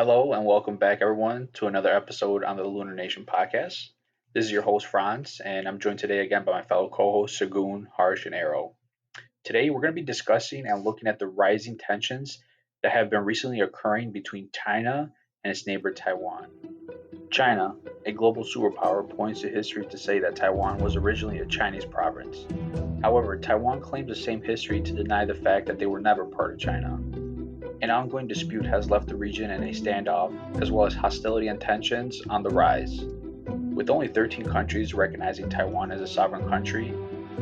Hello and welcome back, everyone, to another episode on the Lunar Nation podcast. This is your host, Franz, and I'm joined today again by my fellow co hosts, Sagoon, Harsh, and Arrow. Today, we're going to be discussing and looking at the rising tensions that have been recently occurring between China and its neighbor, Taiwan. China, a global superpower, points to history to say that Taiwan was originally a Chinese province. However, Taiwan claims the same history to deny the fact that they were never part of China. An ongoing dispute has left the region in a standoff, as well as hostility and tensions on the rise. With only 13 countries recognizing Taiwan as a sovereign country,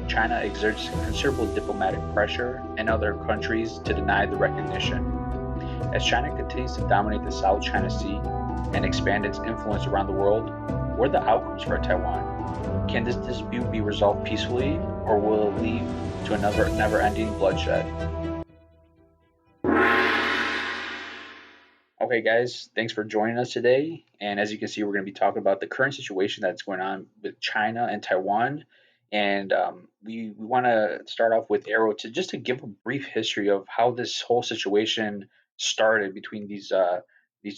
China exerts considerable diplomatic pressure on other countries to deny the recognition. As China continues to dominate the South China Sea and expand its influence around the world, what are the outcomes for Taiwan? Can this dispute be resolved peacefully, or will it lead to another never ending bloodshed? Okay, guys, thanks for joining us today. And as you can see, we're going to be talking about the current situation that's going on with China and Taiwan. And we want to start off with Arrow to give a brief history of how this whole situation started between these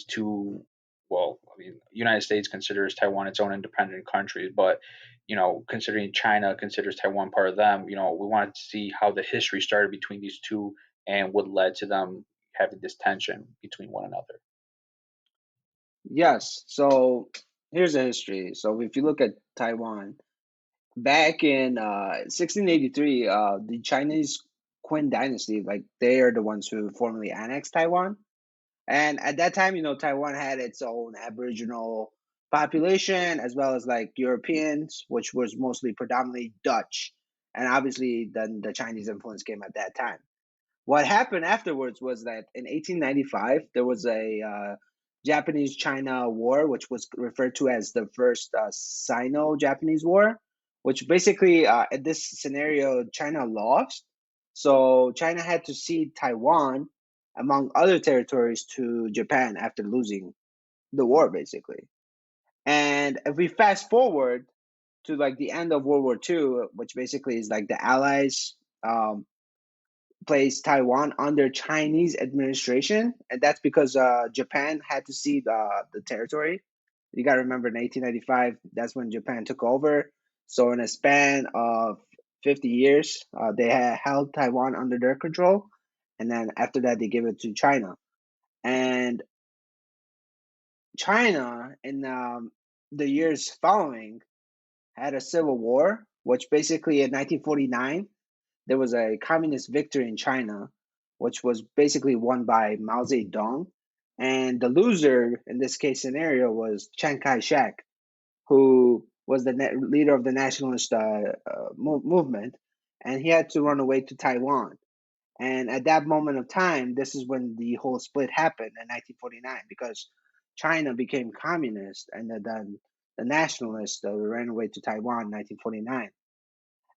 two. Well, I mean, United States considers Taiwan its own independent country, but considering China considers Taiwan part of them, we wanted to see how the history started between these two and what led to them having this tension between one another. Yes. So here's the history. So if you look at Taiwan, back in 1683, the Chinese Qing dynasty, like they are the ones who formally annexed Taiwan. And at that time, Taiwan had its own Aboriginal population as well as like Europeans, which was mostly predominantly Dutch. And obviously, then the Chinese influence came at that time. What happened afterwards was that in 1895 there was a Japanese-China war, which was referred to as the first Sino-Japanese War, which basically in this scenario China lost, so China had to cede Taiwan among other territories to Japan after losing the war, basically. And if we fast forward to like the end of World War II, which basically is like the Allies placed Taiwan under Chinese administration, and that's because Japan had to cede the territory. You got to remember, in 1895, that's when Japan took over. So in a span of 50 years, they had held Taiwan under their control, and then after that, they gave it to China. And China, in the years following, had a civil war, which basically in 1949 there was a communist victory in China, which was basically won by Mao Zedong. And the loser in this case scenario was Chiang Kai shek, who was the leader of the nationalist movement. And he had to run away to Taiwan. And at that moment of time, this is when the whole split happened in 1949, because China became communist, and then the nationalists ran away to Taiwan in 1949.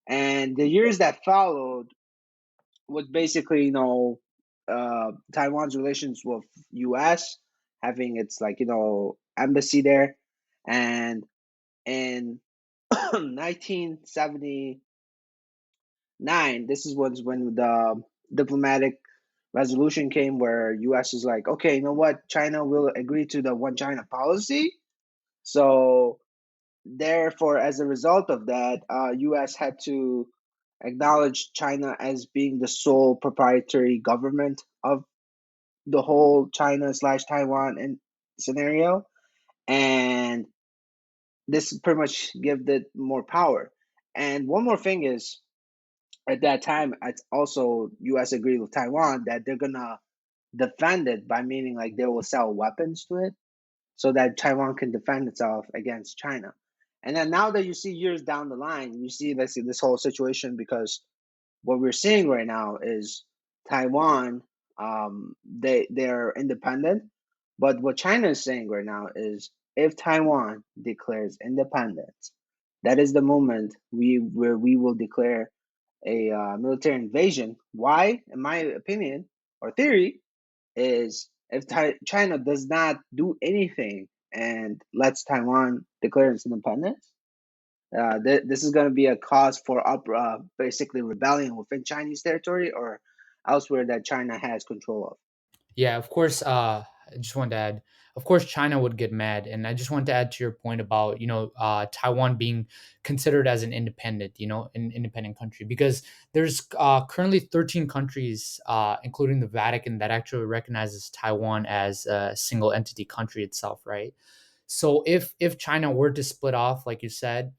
And the years that followed was basically, Taiwan's relations with U.S. having its embassy there, and in 1979, this is when the diplomatic resolution came where U.S. is like, okay, you know what, China will agree to the one China policy. So therefore, as a result of that, U.S. had to acknowledge China as being the sole proprietary government of the whole China slash Taiwan and scenario, and this pretty much gave it more power. And one more thing is, at that time, it's also U.S. agreed with Taiwan that they're gonna defend it by meaning like they will sell weapons to it so that Taiwan can defend itself against China. And then now that you see years down the line, you see this whole situation, because what we're seeing right now is Taiwan, they're independent, but what China is saying right now is if Taiwan declares independence, that is the moment where we will declare a military invasion. Why? In my opinion or theory, is if China does not do anything and lets Taiwan declare its independence, this is going to be a cause for basically rebellion within Chinese territory or elsewhere that China has control of. Yeah, of course. I just wanted to add. of course China would get mad. And I just want to add to your point about Taiwan being considered as an independent, an independent country, because there's currently 13 countries, including the Vatican, that actually recognizes Taiwan as a single entity country itself, right? So if China were to split off, like you said,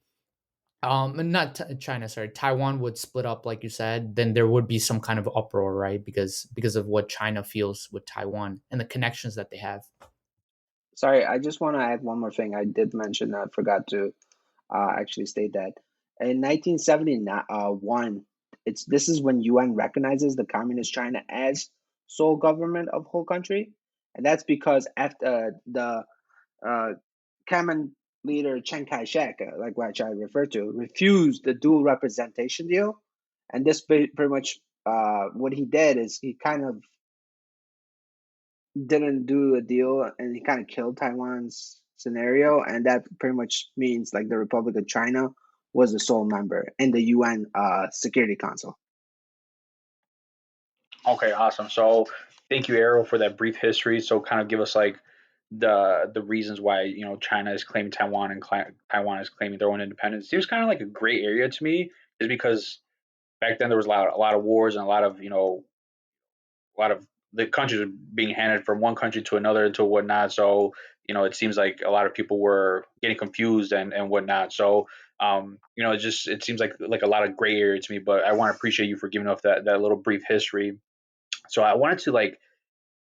not China, sorry, Taiwan would split up, like you said, then there would be some kind of uproar, right? Because of what China feels with Taiwan and the connections that they have. Sorry, I just want to add one more thing. I did mention that, I forgot to actually state that in 1971, this is when UN recognizes the communist China as sole government of whole country, and that's because after the uh, common leader Chiang Kai-shek, like what I referred to, refused the dual representation deal, and this pretty much what he did is he kind of didn't do a deal, and he kind of killed Taiwan's scenario, and that pretty much means like the Republic of China was the sole member in the UN Security Council. Okay, awesome. So thank you, Arrow, for that brief history. So kind of give us like the reasons why China is claiming Taiwan and Taiwan is claiming their own independence. It seems kind of like a gray area to me, is because back then there was a lot of wars and a lot of the countries were being handed from one country to another to whatnot. So it seems like a lot of people were getting confused and whatnot. So it seems like a lot of gray area to me. But I want to appreciate you for giving us that little brief history. So I wanted to like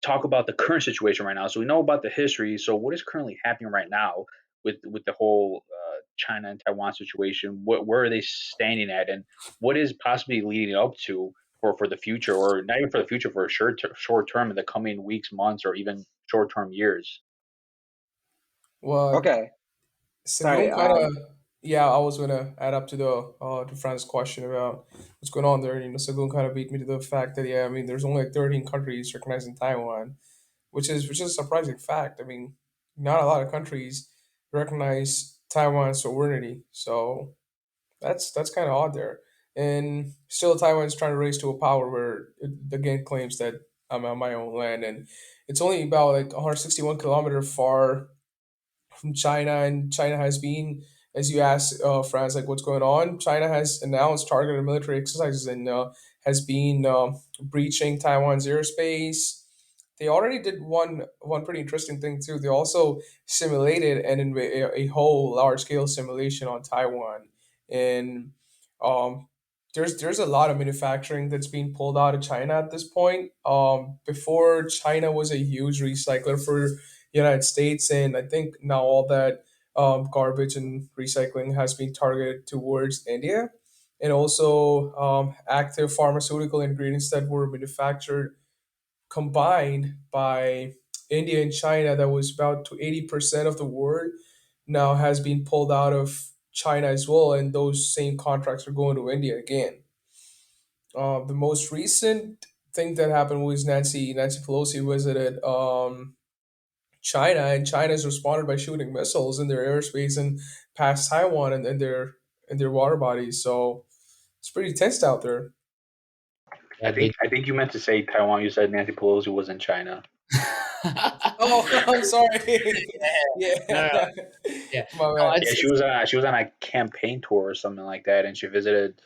talk about the current situation right now. So we know about the history. So what is currently happening right now with the whole China and Taiwan situation? Where are they standing at, and what is possibly leading up to for the future, or not even for the future, for a short term in the coming weeks, months, or even short term years? Well, Okay, sorry. Sagun kind of, yeah, I was gonna add up to the to Fran's question about what's going on there. Sagun kind of beat me to the fact that, yeah, I mean, there's only like 13 countries recognizing Taiwan, which is a surprising fact. I mean, not a lot of countries recognize Taiwan's sovereignty, so that's kind of odd there. And still, Taiwan's trying to raise to a power where it again claims that I'm on my own land, and it's only about like 161 kilometer far from China, and China has been, as you asked, France, like what's going on. China has announced targeted military exercises and has been breaching Taiwan's airspace. They already did one pretty interesting thing too. They also simulated a whole large scale simulation on Taiwan, and um, there's a lot of manufacturing that's being pulled out of China at this point. Before, China was a huge recycler for United States, and I think now all that garbage and recycling has been targeted towards India, and also active pharmaceutical ingredients that were manufactured combined by India and China, that was about to 80% of the world, now has been pulled out of China as well, and those same contracts are going to India again. The most recent thing that happened was Nancy Pelosi visited China, and China's responded by shooting missiles in their airspace and past Taiwan and their water bodies. So it's pretty tense out there. Yeah, they. I think you meant to say Taiwan. You said Nancy Pelosi was in China. Oh, I'm sorry. No, no, no. Yeah, Yeah, my no, bad. Yeah, it's she was on a campaign tour or something like that, and she visited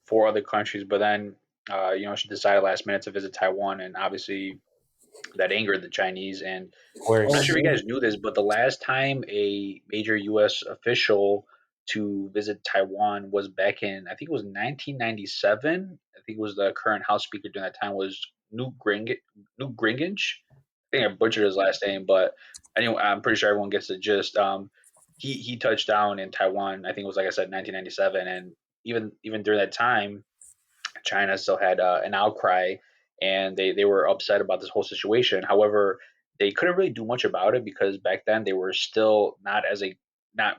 four other countries. But then, she decided last minute to visit Taiwan, and obviously that angered the Chinese. And I'm not worse. sure if you Okay. guys knew this, but the last time a major U.S. official to visit Taiwan was back in, I think it was 1997. I think it was the current House Speaker during that time was Newt Gingrich. I think I butchered his last name, but anyway, I'm pretty sure everyone gets the gist. He touched down in Taiwan. I think it was like I said, 1997, and even during that time, China still had an outcry, and they were upset about this whole situation. However, they couldn't really do much about it because back then they were still not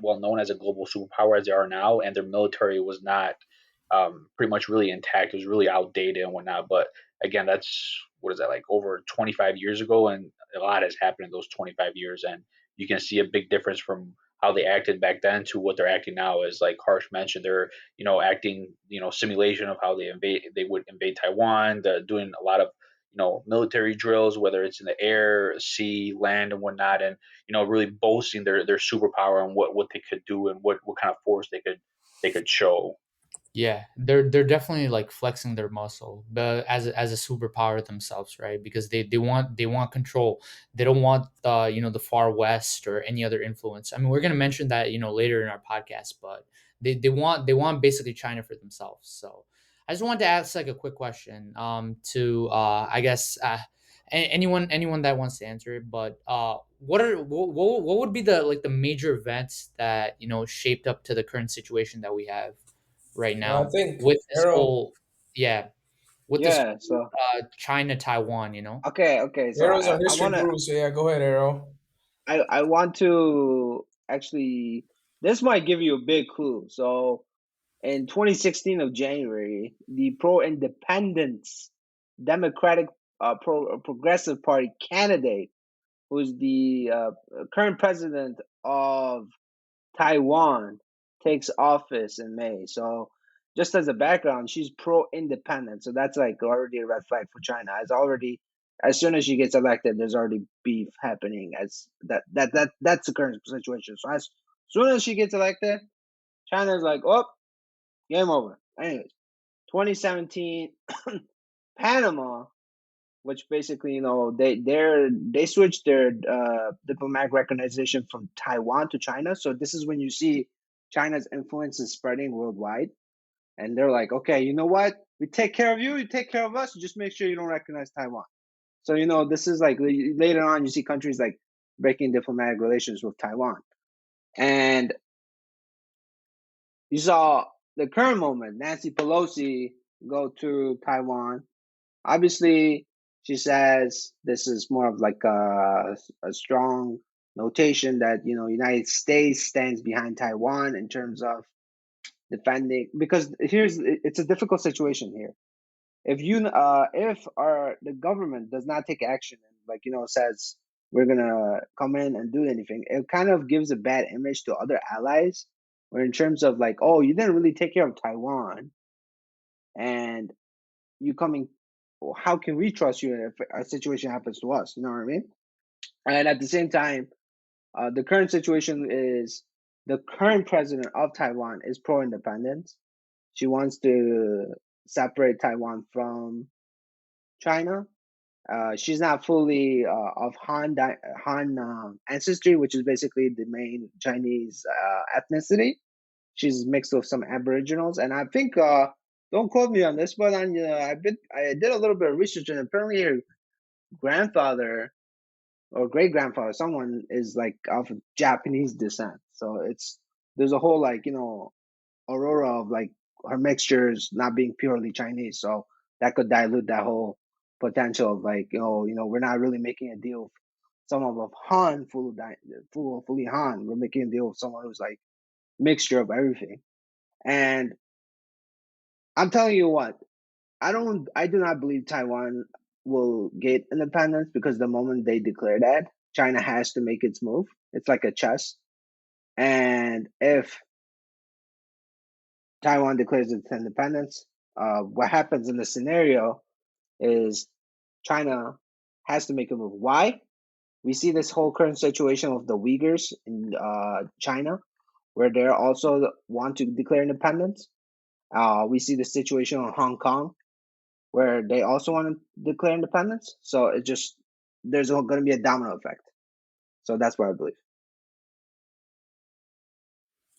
well known as a global superpower as they are now, and their military was not pretty much really intact. It was really outdated and whatnot. But again, that's what is that, like over 25 years ago, and a lot has happened in those 25 years, and you can see a big difference from how they acted back then to what they're acting now. As like Harsh mentioned, they're acting simulation of how they would invade Taiwan. They're doing a lot of military drills, whether it's in the air, sea, land, and whatnot, and really boasting their superpower and what they could do and what kind of force they could show. Yeah, they're definitely like flexing their muscle, but as a superpower themselves, right? Because they want control. They don't want the the far west or any other influence. I mean, we're gonna mention that later in our podcast, but they want basically China for themselves. So I just wanted to ask like a quick question to I guess anyone that wants to answer it, but what would be the like the major events that shaped up to the current situation that we have right I now think with this Arrow whole yeah with this Yeah. So China Taiwan. okay. So Arrow's our I history wanna guru, so yeah, go ahead, Arrow. I want to actually, this might give you a big clue. So in 2016 of January, the pro-independence Democratic Progressive Party candidate, who's the current president of Taiwan, takes office in May. So just as a background, she's pro-independent. So that's like already a red flag for China. As soon as she gets elected, there's already beef happening. As that's the current situation. So as soon as she gets elected, China's like, oh, game over. Anyways, 2017, Panama, which basically, they switched their diplomatic recognition from Taiwan to China. So this is when you see China's influence is spreading worldwide, and they're like, okay, you know what? We take care of you, you take care of us. Just make sure you don't recognize Taiwan. So this is like later on, you see countries like breaking diplomatic relations with Taiwan, and you saw the current moment, Nancy Pelosi go to Taiwan. Obviously, she says this is more of like a strong notation that United States stands behind Taiwan in terms of defending, because it's a difficult situation here. If the government does not take action and says we're gonna come in and do anything, it kind of gives a bad image to other allies. Where in terms of like, oh, you didn't really take care of Taiwan, and you coming, well, how can we trust you if a situation happens to us? You know what I mean? And at the same time, the current situation is the current president of Taiwan is pro-independence. She wants to separate Taiwan from China. She's not fully of Han ancestry, which is basically the main Chinese ethnicity. She's mixed with some Aboriginals, and I think don't quote me on this, but I did a little bit of research, and apparently her grandfather or great grandfather, someone is like of Japanese descent. So there's a whole like aurora of like her mixtures not being purely Chinese. So that could dilute that whole potential of like we're not really making a deal with someone of Han fully Han. We're making a deal with someone who's like mixture of everything. And I'm telling you what, I do not believe Taiwan will get independence, because the moment they declare that, China has to make its move. It's like a chess. And if Taiwan declares its independence, what happens in the scenario is China has to make a move. Why? We see this whole current situation with the Uyghurs in China, where they also want to declare independence. We see the situation in Hong Kong, where they also want to declare independence. So it just there's going to be a domino effect. So that's what I believe.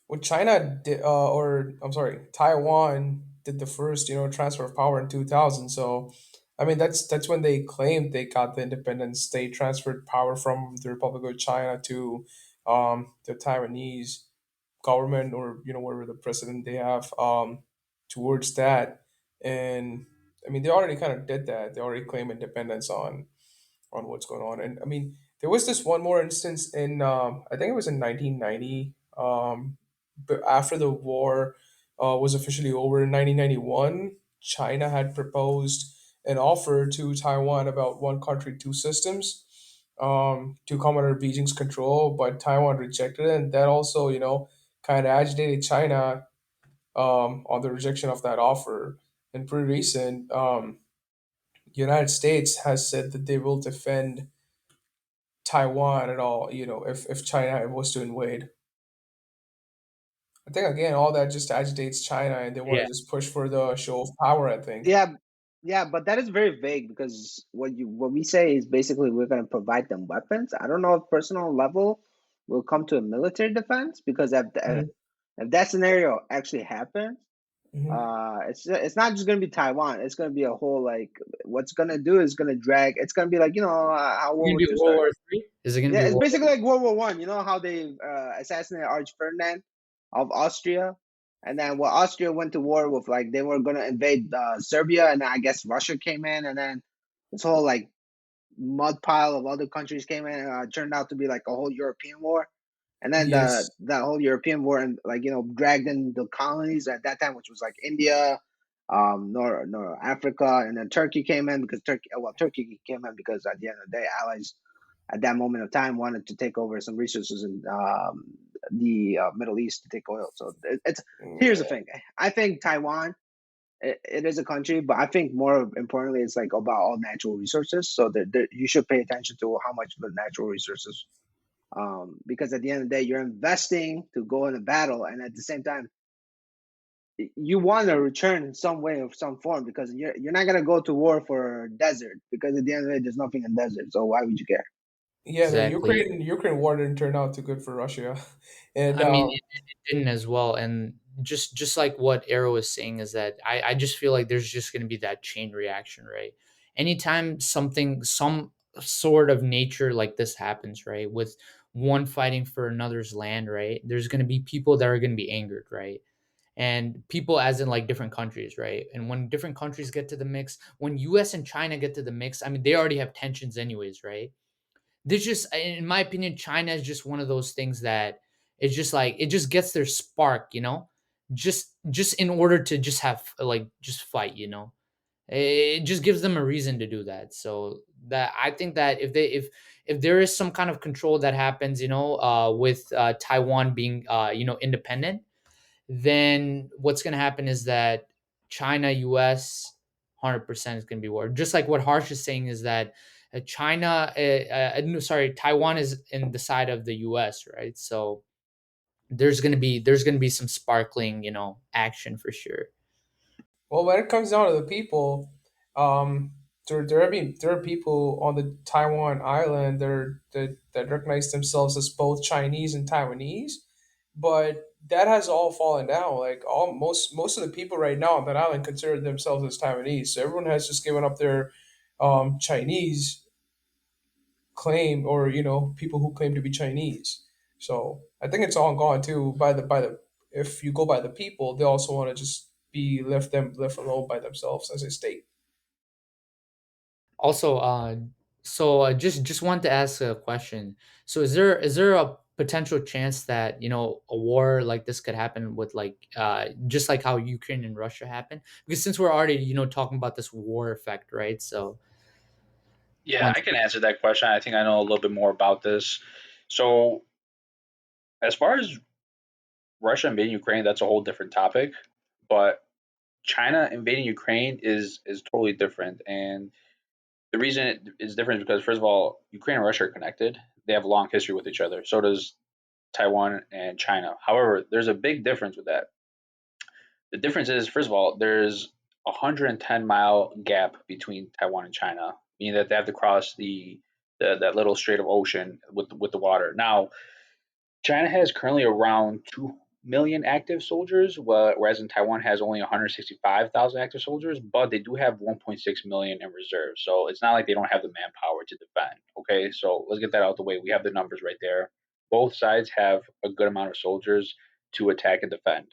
When China did, or I'm sorry, Taiwan did the first, transfer of power in 2000. So, I mean, that's when they claimed they got the independence. They transferred power from the Republic of China to the Taiwanese government, or whatever the president they have, towards that. And I mean, they already kind of did that. They already claimed independence on what's going on. And I mean, there was this one more instance in, I think it was in 1990, but after the war was officially over in 1991, China had proposed an offer to Taiwan about one country, two systems, to come under Beijing's control, but Taiwan rejected it. And that also, kind of agitated China on the rejection of that offer. And pretty recent, United States has said that they will defend Taiwan at all, if China was to invade. I think again, all that just agitates China, and they want Yeah. to just push for the show of power. I think. Yeah, yeah, but that is very vague because what we say is basically we're going to provide them weapons. I don't know if personal level will come to a military defense because Mhm. if that scenario actually happens, Mhm. it's not just going to be Taiwan. It's going to be a whole like what's going to do is going to drag. It's going to be like how It's World gonna War be Two World started. War Three. Is it gonna Yeah, be it's World War? basically like World War One. You know how they assassinated Arch Ferdinand of Austria, and then Austria went to war with like they were gonna invade Serbia, and then I guess Russia came in, and then this whole like mud pile of other countries came in, and turned out to be like a whole European war. And then Yes. the whole European war and like dragged in the colonies at that time, which was like India, North Africa, and then Turkey came in because Turkey came in because at the end of the day, allies at that moment of time wanted to take over some resources in the Middle East to take oil. So it's here's the Yeah. thing. I think Taiwan it is a country, but I think more importantly, it's like about all natural resources. So that you should pay attention to how much of the natural resources, because at the end of the day, you're investing to go in a battle, and at the same time, you want to return in some way or some form because you're not gonna go to war for desert because at the end of the day, there's nothing in desert. So why would you care? Yeah, the Exactly. Ukraine war didn't turn out too good for Russia, and I mean, it didn't as well. And just like what Arrow is saying is that I just feel like there's just going to be that chain reaction, right? Anytime some sort of nature like this happens, right, with one fighting for another's land, right, there's going to be people that are going to be angered, right? And people as in like different countries, right? And when different countries get to the mix, when US and China get to the mix, I mean, they already have tensions anyways, right? There's just, in my opinion, China is just one of those things that it's just like it just gets their spark, just in order to just have like just fight, it just gives them a reason to do that. So that I think that if there is some kind of control that happens, with Taiwan being independent, then what's going to happen is that China, US, 100% is going to be war. Just like what Harsh is saying is that no, sorry, Taiwan is in the side of the US, right? So there's going to be some sparkling, action for sure. well, when it comes down to the people, um, there are people on the Taiwan island that recognize themselves as both Chinese and Taiwanese, but that has all fallen down. Like most of the people right now on that island consider themselves as Taiwanese. So everyone has just given up their Chinese claim, or people who claim to be Chinese. So I think it's all gone too by the if you go by the people, they also want to just be left alone by themselves as a state. Also, just want to ask a question. So is there a potential chance that a war like this could happen with like just like how Ukraine and Russia happened? Because since we're already talking about this war effect, right? So just Yeah, want I can answer that question. I think I know a little bit more about this. So, as far as Russia invading Ukraine, that's a whole different topic. But China invading Ukraine is totally different, and the reason it is different is because first of all, Ukraine and Russia are connected. They have a long history with each other. So does Taiwan and China. However, there's a big difference with that. The difference is, first of all, there's a 110-mile gap between Taiwan and China, meaning that they have to cross the that little strait of ocean with the water. Now, China has currently around 2 million active soldiers, whereas in Taiwan has only 165,000 active soldiers, but they do have 1.6 million in reserve. So it's not like they don't have the manpower to defend. Okay, so let's get that out of the way. We have the numbers right there. Both sides have a good amount of soldiers to attack and defend.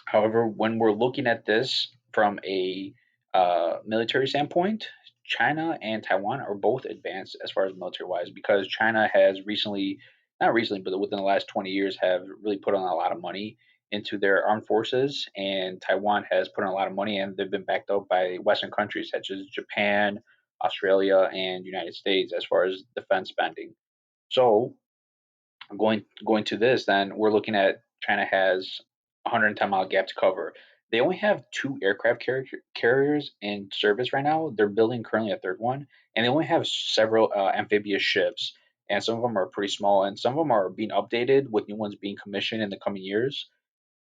However, when we're looking at this from a military standpoint, China and Taiwan are both advanced as far as military wise because China has recently, not recently, but within the last 20 years, have really put on a lot of money into their armed forces, and Taiwan has put on a lot of money, and they've been backed up by Western countries such as Japan, Australia, and United States as far as defense spending. So going to this, then we're looking at China has 110-mile gap to cover. They only have two aircraft carriers in service right now. They're building currently a third one, and they only have several amphibious ships. And some of them are pretty small, and some of them are being updated with new ones being commissioned in the coming years.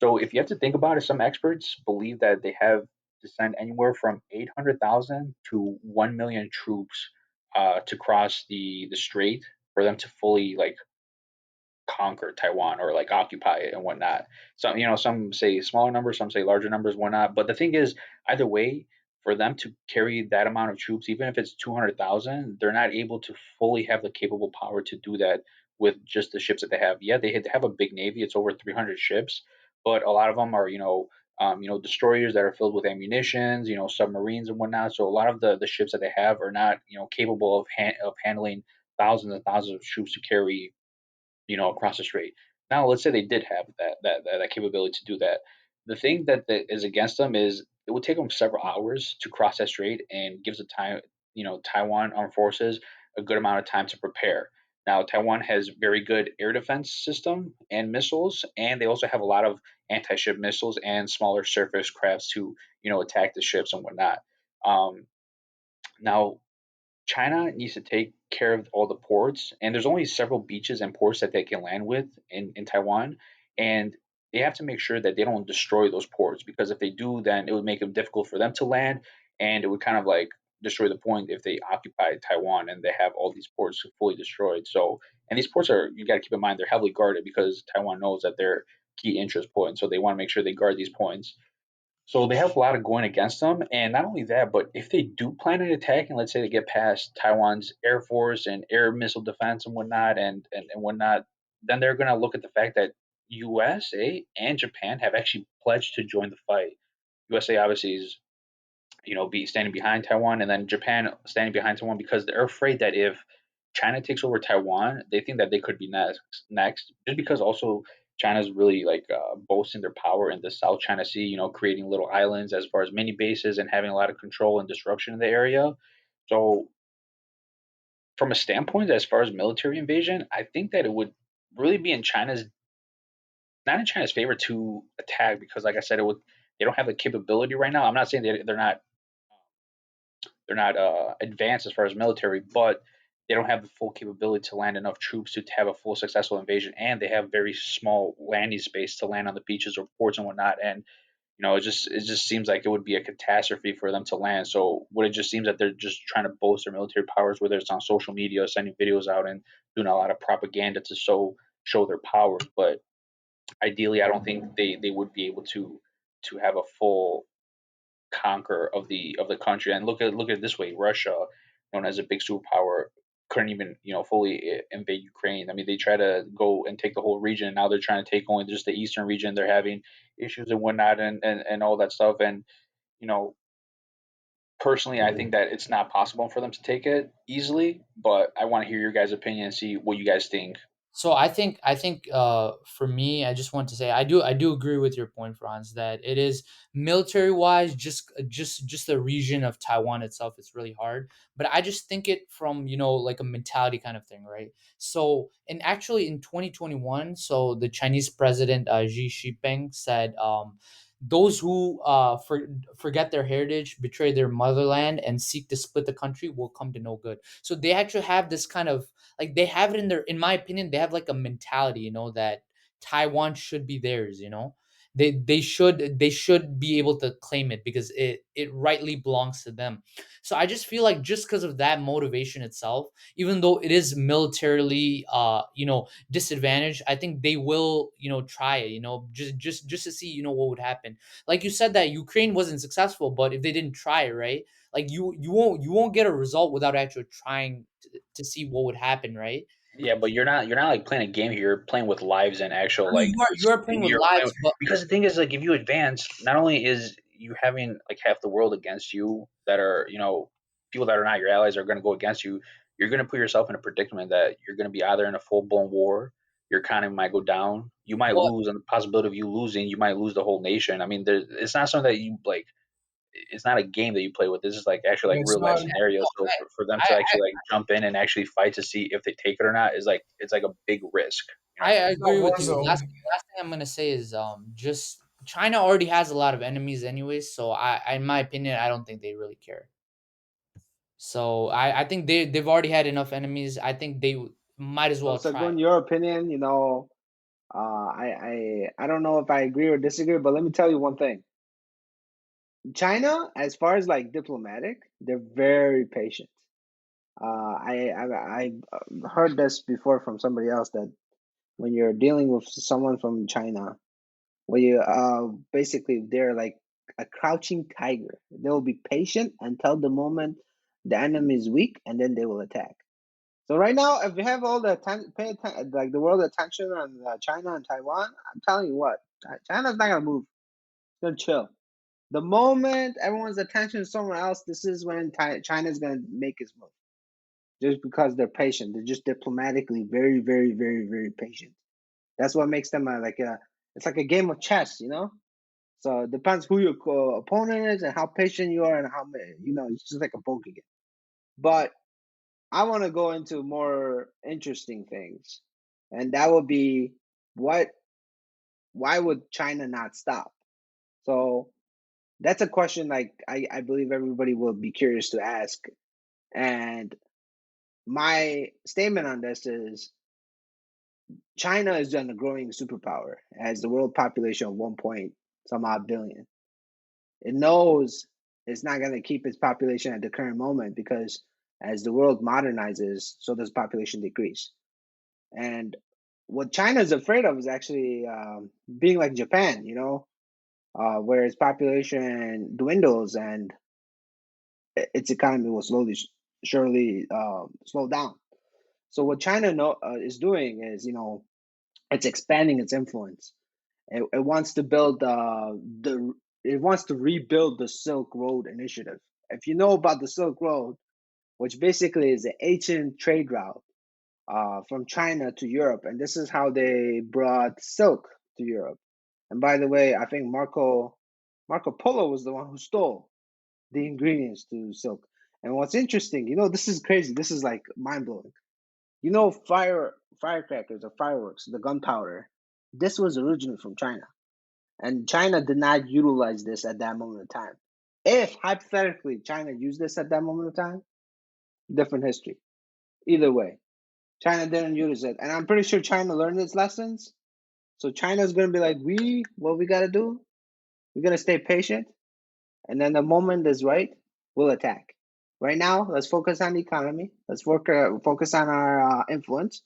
So if you have to think about it, some experts believe that they have to send anywhere from 800,000 to 1 million troops to cross the strait for them to fully like conquer Taiwan or like occupy it and whatnot. Some some say smaller numbers, some say larger numbers, whatnot. But the thing is, either way, for them to carry that amount of troops, even if it's 200,000, they're not able to fully have the capable power to do that with just the ships that they have. Yeah, they have a big navy; it's over 300 ships, but a lot of them are destroyers that are filled with ammunitions, submarines and whatnot. So a lot of the ships that they have are not capable of of handling thousands and thousands of troops to carry across the strait. Now, let's say they did have that capability to do that. The thing that is against them is it would take them several hours to cross that strait and gives the time, Taiwan armed forces a good amount of time to prepare. Now, Taiwan has very good air defense system and missiles, and they also have a lot of anti-ship missiles and smaller surface crafts to, attack the ships and whatnot. Um, Now, China needs to take care of all the ports, and there's only several beaches and ports that they can land with in Taiwan, and they have to make sure that they don't destroy those ports because if they do, then it would make it difficult for them to land, and it would kind of like destroy the point if they occupy Taiwan and they have all these ports fully destroyed. So, and these ports are you got to keep in mind they're heavily guarded because Taiwan knows that they're key interest points, so they want to make sure they guard these points. So they have a lot of going against them, and not only that, but if they do plan an attack, and let's say they get past Taiwan's air force and air missile defense and whatnot, and whatnot, then they're going to look at the fact that USA and Japan have actually pledged to join the fight. USA obviously is be standing behind Taiwan, and then Japan standing behind Taiwan because they're afraid that if China takes over Taiwan, they think that they could be next, just because also China's really like boasting their power in the South China Sea, creating little islands as far as mini bases and having a lot of control and disruption in the area. So, from a standpoint, as far as military invasion, I think that it would really be in China's not in China's favor to attack because, like I said, it would they don't have the capability right now. I'm not saying they're not advanced as far as military, but they don't have the full capability to land enough troops to have a full successful invasion, and they have very small landing space to land on the beaches or ports and whatnot. And it just seems like it would be a catastrophe for them to land. So what it just seems that they're just trying to boast their military powers, whether it's on social media, sending videos out, and doing a lot of propaganda to show their powers. But ideally, I don't think they would be able to have a full conquer of the country. And look at it this way: Russia, known as a big superpower, couldn't even fully invade Ukraine. I mean, they try to go and take the whole region. And now they're trying to take only just the eastern region. They're having issues and whatnot, and all that stuff. And you know, personally, I think that it's not possible for them to take it easily. But I want to hear your guys' opinion and see what you guys think. So I think for me, I just want to say I do agree with your point, Franz, that it is military wise, just the region of Taiwan itself, it's really hard. But I just think it from like a mentality kind of thing, right? So and actually in 2021, so the Chinese president Xi Jinping said, those who forget their heritage, betray their motherland, and seek to split the country will come to no good. So they actually have this kind of like they have it in their in my opinion they have like a mentality that Taiwan should be theirs. They should be able to claim it because it rightly belongs to them. So I just feel like just because of that motivation itself, even though it is militarily disadvantaged, I think they will try it, just to see what would happen. Like you said that Ukraine wasn't successful, but if they didn't try it, right, like you won't get a result without actually trying to see what would happen, right? Yeah, but you're not like playing a game here. You're playing with lives and actual I mean, like you are playing with you're playing lives, with, but because the thing is like if you advance, not only is you having like half the world against you that are people that are not your allies are going to go against you. You're going to put yourself in a predicament that you're going to be either in a full blown war, your economy might go down, you might but lose, and the possibility of you losing, you might lose the whole nation. I mean, it's not something that you like. It's not a game that you play with. This is like actually Yeah, like it's real life not. scenarios. So for them to I actually like jump in and actually fight to see if they take it or not is like it's like a big risk. I It's not agree with you. Last Warzone. last thing I'm gonna say is just China already has a lot of enemies anyways, so in my opinion, I don't think they really care. So I think they've already had enough enemies. I think they might as So, well so go try. in your opinion, I don't know if I agree or disagree, but let me tell you one thing. China, as far as like diplomatic, they're very patient. I heard this before from somebody else that when you're dealing with someone from China, where you basically they're like a crouching tiger. They'll be patient until the moment the enemy is weak, and then they will attack. So right now, if you have all the like the world attention on China and Taiwan, I'm telling you what, China's not gonna move. It's gonna chill. The moment everyone's attention is somewhere else, this is when China's gonna make its move. Just because they're patient, they're just diplomatically very, very, very, very patient. That's what makes them it's like a game of chess, you know. So it depends who your opponent is and how patient you are and how many, it's just like a poker game. But I want to go into more interesting things, and that would be what why would China not stop? So that's a question like I believe everybody will be curious to ask. And my statement on this is China is then a growing superpower, has the world population of 1 point some odd billion. It knows it's not going to keep its population at the current moment because as the world modernizes, so does population decrease. And what China is afraid of is actually being like Japan, where its population dwindles and its economy will slowly, surely slow down. So what China is doing is, it's expanding its influence. It wants to build the it wants to rebuild the Silk Road Initiative. If you know about the Silk Road, which basically is an ancient trade route from China to Europe, and this is how they brought silk to Europe. And by the way, I think Marco Polo was the one who stole the ingredients to silk. And what's interesting, this is crazy. This is like mind blowing. Firecrackers or fireworks, the gunpowder. This was originally from China, and China did not utilize this at that moment of time. If hypothetically China used this at that moment of time, different history. Either way, China didn't use it, and I'm pretty sure China learned its lessons. So China's gonna be like, what we gotta do? We're gonna stay patient, and then the moment is right, we'll attack. Right now, let's focus on the economy. Let's focus on our influence.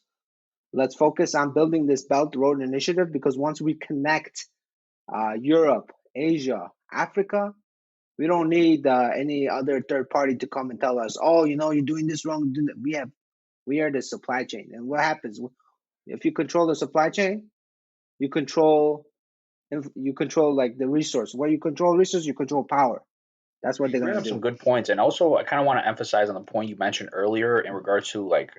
Let's focus on building this Belt Road Initiative because once we connect Europe, Asia, Africa, we don't need any other third party to come and tell us, oh, you're doing this wrong. We are the supply chain, and what happens if you control the supply chain? You control like the resource. Where you control resource, you control power. That's what You they're bring gonna up some do. good points, and also I kind of want to emphasize on the point you mentioned earlier in regards to like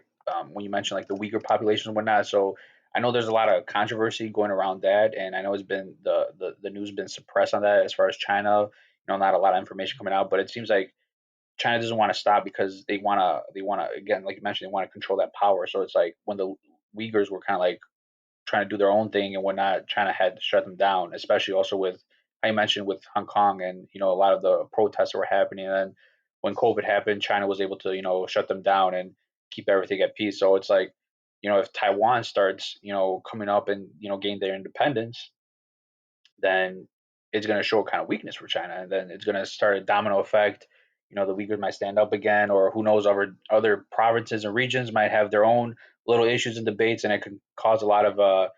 when you mentioned like the weaker population and whatnot. So I know there's a lot of controversy going around that, and I know it's been the news been suppressed on that as far as China. Not a lot of information coming out, but it seems like China doesn't want to stop because they want to again, like you mentioned, they want to control that power. So it's like when the Uyghurs were kind of like trying to do their own thing and whatnot, China had to shut them down, especially also with I mentioned with Hong Kong and a lot of the protests that were happening. And then when COVID happened, China was able to shut them down and keep everything at peace. So it's like if Taiwan starts coming up and gain their independence, then it's going to show kind of weakness for China, and then it's going to start a domino effect. The Uyghurs might stand up again, or who knows, other provinces and regions might have their own little issues and debates, and it could cause a lot of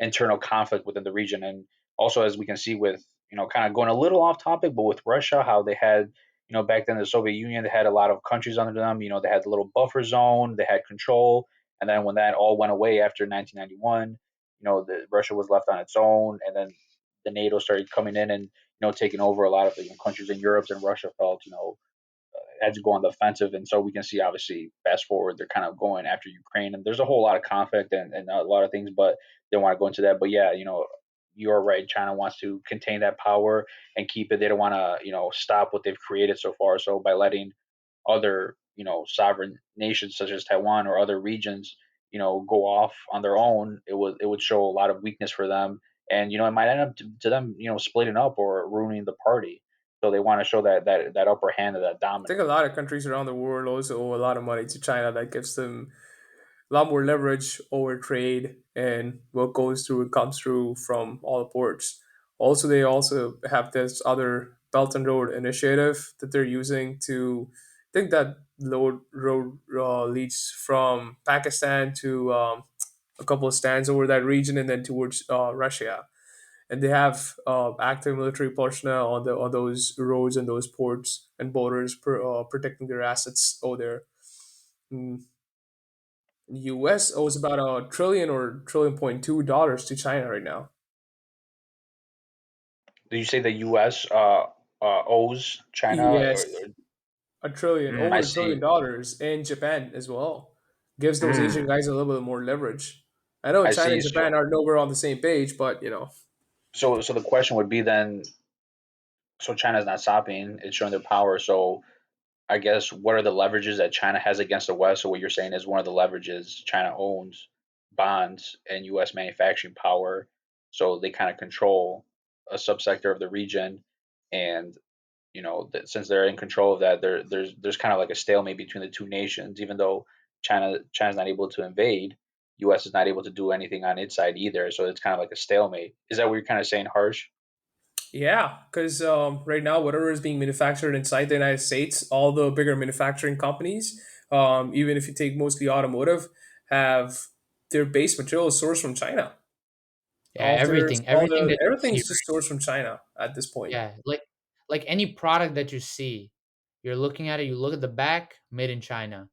internal conflict within the region. And also, as we can see with kind of going a little off topic, but with Russia, how they had back then the Soviet Union, they had a lot of countries under them. They had the little buffer zone, they had control, and then when that all went away after 1991, Russia was left on its own, and then the NATO started coming in and taking over a lot of the countries in Europe, and Russia felt had to go on the offensive, and so we can see obviously fast forward they're kind of going after Ukraine, and there's a whole lot of conflict and a lot of things, but they don't want to go into that. But yeah, you're right. China wants to contain that power and keep it. They don't want to stop what they've created so far. So by letting other sovereign nations such as Taiwan or other regions go off on their own, it would show a lot of weakness for them, and it might end up to them splitting up or ruining the party. So they want to show that upper hand of that I think a dominance. lot of countries around the world also owe a lot of money to China that gives them a lot more leverage over trade and what goes through and comes through from all the ports. Also, they also have this other Belt and Road initiative that they're using to. I think that road leads from Pakistan to a couple of stands over that region and then towards Russia. And they have active military personnel on those roads and those ports and borders protecting their assets over there. Mm, U.S. owes about a trillion or trillion.2 dollars to China right now. Did you say the U.S. Owes China? Yes, a trillion, I over a trillion see. dollars, and Japan as well gives those Asian Mm, guys a little bit more leverage. I know I China see. and Japan are nowhere on the same page, but So the question would be then. So China's not stopping; it's showing their power. So I guess what are the leverages that China has against the West? So what you're saying is one of the leverages China owns bonds and U.S. manufacturing power, so they kind of control a subsector of the region, and that since they're in control of that, there's kind of like a stalemate between the two nations. Even though China's not able to invade, U.S. is not able to do anything on its side either. So it's kind of like a stalemate. Is that what you're kind of saying, Harsh? yeah, because right now, whatever is being manufactured inside the United States, all the bigger manufacturing companies, even if you take mostly automotive, have their base materials sourced from China. Yeah, All everything the that you see. everything's just sourced from China at this point. Yeah, like any product that you see, you're looking at it, you look at the back, made in China.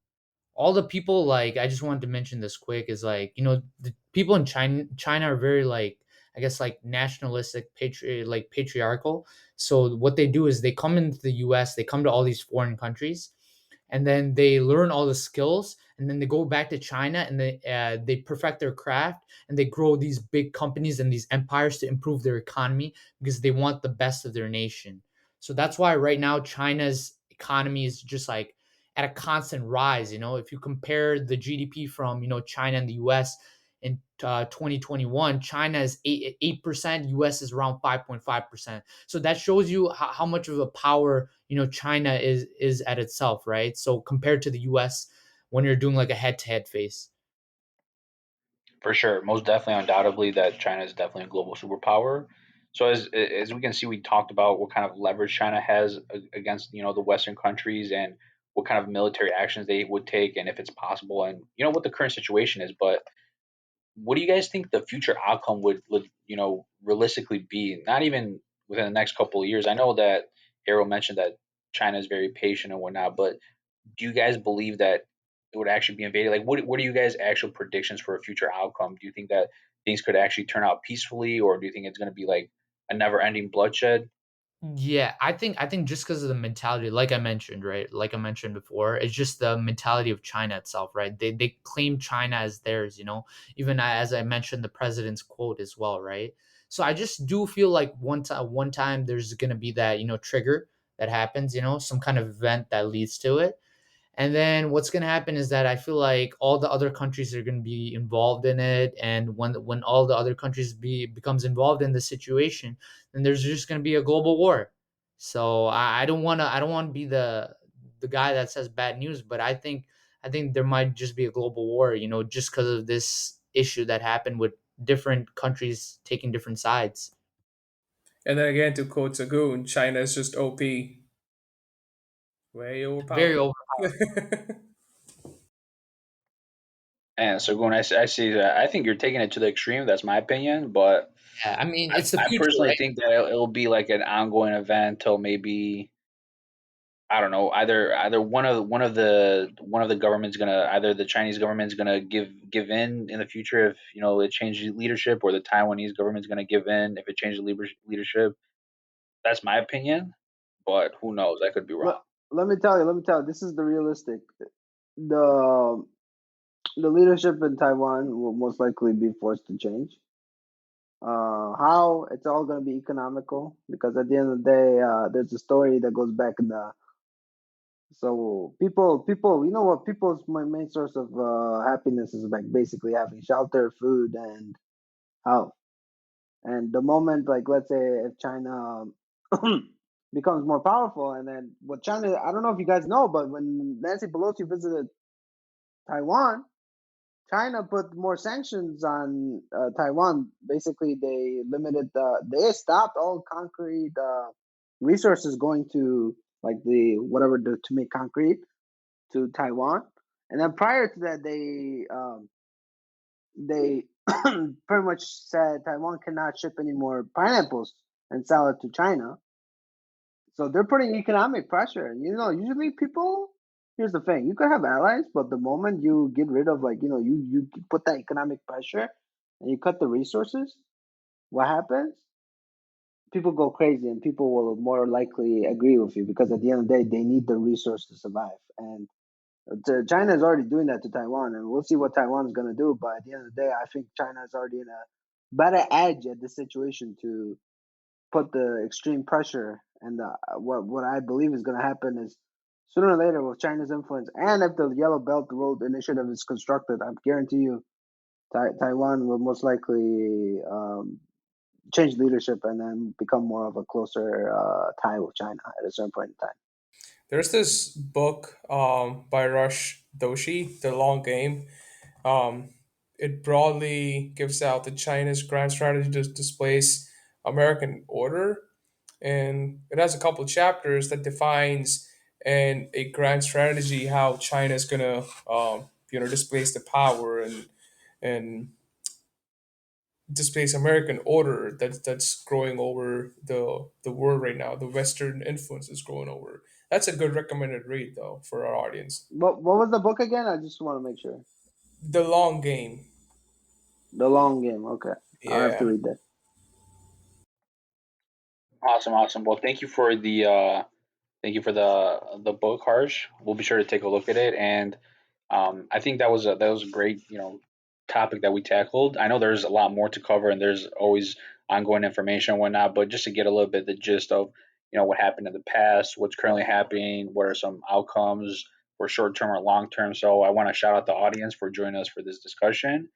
All the people, like, I just wanted to mention this quick, is like, the people in China are very, like, I guess, like, nationalistic, patriarchal. So what they do is they come into the US, they come to all these foreign countries, and then they learn all the skills, and then they go back to China, and they perfect their craft, and they grow these big companies and these empires to improve their economy because they want the best of their nation. So that's why right now China's economy is just like at a constant rise. If you compare the GDP from China and the US in 2021, China is 8%, US is around 5.5%. So that shows you how much of a power China is at itself, right? So compared to the US, when you're doing like a head-to-head face. For sure, most definitely, undoubtedly, that China is definitely a global superpower. So as we can see, we talked about what kind of leverage China has against the Western countries, and what kind of military actions they would take, and if it's possible, and what the current situation is. But what do you guys think the future outcome would realistically be? Not even within the next couple of years. I know that Arrow mentioned that China is very patient and whatnot, but do you guys believe that it would actually be invaded? Like, what are you guys' actual predictions for a future outcome? Do you think that things could actually turn out peacefully, or do you think it's going to be like a never-ending bloodshed? Yeah, I think just because of the mentality, like I mentioned, right? Like I mentioned before, it's just the mentality of China itself, right? They claim China as theirs, even as I mentioned the president's quote as well, right? So I just do feel like one time there's gonna be that, trigger that happens, some kind of event that leads to it. And then what's going to happen is that I feel like all the other countries are going to be involved in it, and when all the other countries becomes involved in the situation, then there's just going to be a global war. So I don't want to be the guy that says bad news, but I think there might just be a global war, just because of this issue that happened with different countries taking different sides. And then again, to quote Sagoon, China is just OP, way Very overpowered. over. And so, going, I see that. I think you're taking it to the extreme. That's my opinion, but Yeah, I mean, I, it's the I future, personally right? think that it'll be like an ongoing event till maybe I don't know. Either one of the governments gonna either the Chinese government's gonna give in the future if it changes leadership, or the Taiwanese government's gonna give in if it changes leadership. That's my opinion, but who knows? I could be Let, wrong. let me tell you, this is the realistic. The the leadership in Taiwan will most likely be forced to change. How it's all going to be economical because at the end of the day, there's a story that goes back in the so people, you know what? People's main source of happiness is like basically having shelter, food, and health. And the moment, like, let's say if China becomes more powerful, and then what China, I don't know if you guys know, but when Nancy Pelosi visited Taiwan, China put more sanctions on Taiwan. Basically, they stopped all concrete resources going to like the whatever to make concrete to Taiwan. And then prior to that, they pretty much said Taiwan cannot ship any more pineapples and sell it to China. So they're putting economic pressure. And usually people. Here's the thing: you could have allies, but the moment you get rid of you put that economic pressure and you cut the resources, what happens? People go crazy, and people will more likely agree with you because at the end of the day, they need the resource to survive. And China is already doing that to Taiwan, and we'll see what Taiwan's going to do. But at the end of the day, I think China is already in a better edge at this situation to put the extreme pressure. And what I believe is going to happen is sooner or later, with China's influence, and if the Yellow Belt Road Initiative is constructed, I guarantee you, Taiwan will most likely change leadership and then become more of a closer tie with China at a certain point in time. There's this book by Rush Doshi, The Long Game. Um, it broadly gives out the China's grand strategy to displace American order, and it has a couple of chapters that defines and a grand strategy how China is gonna displace the power and displace American order that's growing over the world right now. The Western influence is growing over. That's a good recommended read though for our audience. What was the book again? I just want to make sure. The Long Game. The Long Game. Okay, I'll have to Yeah. read that. Awesome, awesome. Well, thank you for the book, Harsh. We'll be sure to take a look at it, and I think that was a great topic that we tackled. I know there's a lot more to cover, and there's always ongoing information and whatnot. But just to get a little bit the gist of what happened in the past, what's currently happening, what are some outcomes for short term or long term. So I want to shout out the audience for joining us for this discussion.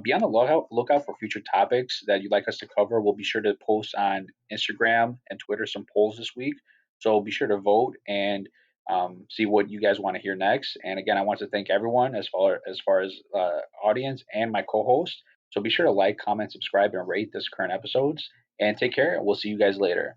Be on the lookout for future topics that you'd like us to cover. We'll be sure to post on Instagram and Twitter some polls this week. So be sure to vote and see what you guys want to hear next. And again, I want to thank everyone as far as audience and my co-host. So be sure to like, comment, subscribe, and rate this current episodes. And take care. And we'll see you guys later.